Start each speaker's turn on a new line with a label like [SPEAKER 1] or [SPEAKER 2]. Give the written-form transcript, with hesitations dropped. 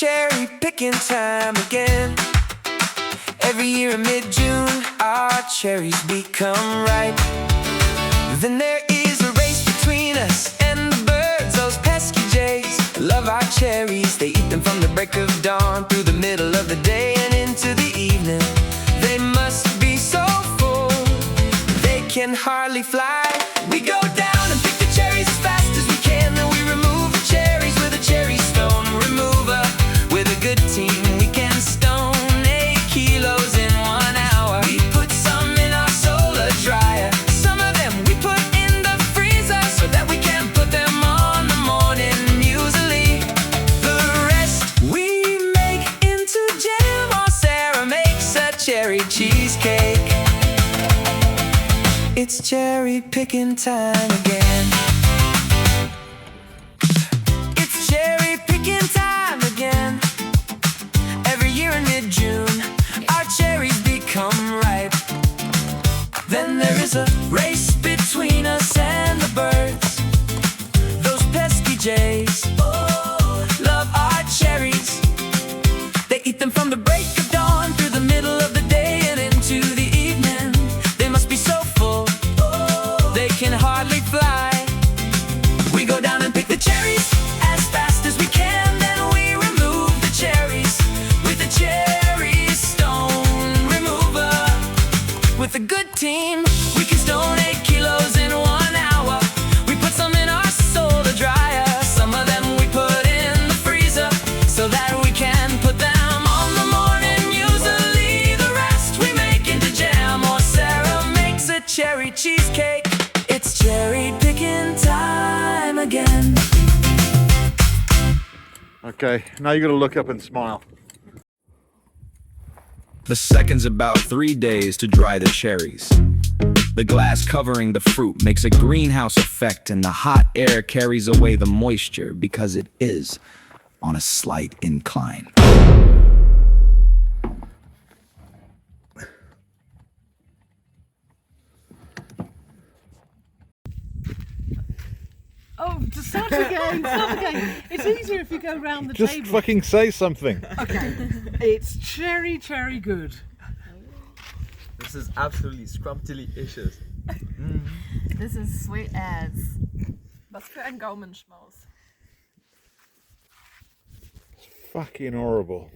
[SPEAKER 1] cherry picking time again. Every year in mid-June, our cherries become ripe. Then there is a race between us and the birds, those pesky jays. Love our cherries, they eat them from the break of dawn through the middle of the day and into the evening. They must be so full, they can hardly fly. We go down and pick the cherries as fast as we can, then we remove the cherries with a cherry stone remover. With a good team, we can stone 8 kilos in 1 hour. We put some in our solar dryer, some of them we put in the freezer so that we can put them on the morning muesli. The rest we make into jam, or Sarah makes a cherry cheesecake. It's cherry picking time again. It's cherry picking time again. Every year in mid-June, our cherries become ripe. Then there is a race between us and the birds, those pesky jays. Oh, love our cherries. They eat them from the break of dawn through the middle of the day and into the evening. They must be so full, they can hardly fly. We go down and pick the cherries as fast as we can, then we remove the cherries with a cherry stone remover. With a good team, we can stone 8 kilos in 1 hour. We put some in our solar dryer, some of them we put in the freezer so that we can put them on the morning muesli. The rest we make into jam, or Sarah makes a cherry cheesecake. It's cherry picking time again.
[SPEAKER 2] Okay, now you gotta look up and smile.
[SPEAKER 3] The second's about 3 days to dry the cherries. The glass covering the fruit makes a greenhouse effect, and the hot air carries away the moisture because it is on a slight incline.
[SPEAKER 4] Oh, to start again, start again. It's easier if you go round the
[SPEAKER 2] Just
[SPEAKER 4] table.
[SPEAKER 2] fucking say something.
[SPEAKER 4] Okay, it's cherry good.
[SPEAKER 5] This is absolutely scrumptious.
[SPEAKER 6] This is sweet as. Was für ein Gaumenschmaus.
[SPEAKER 2] Fucking horrible.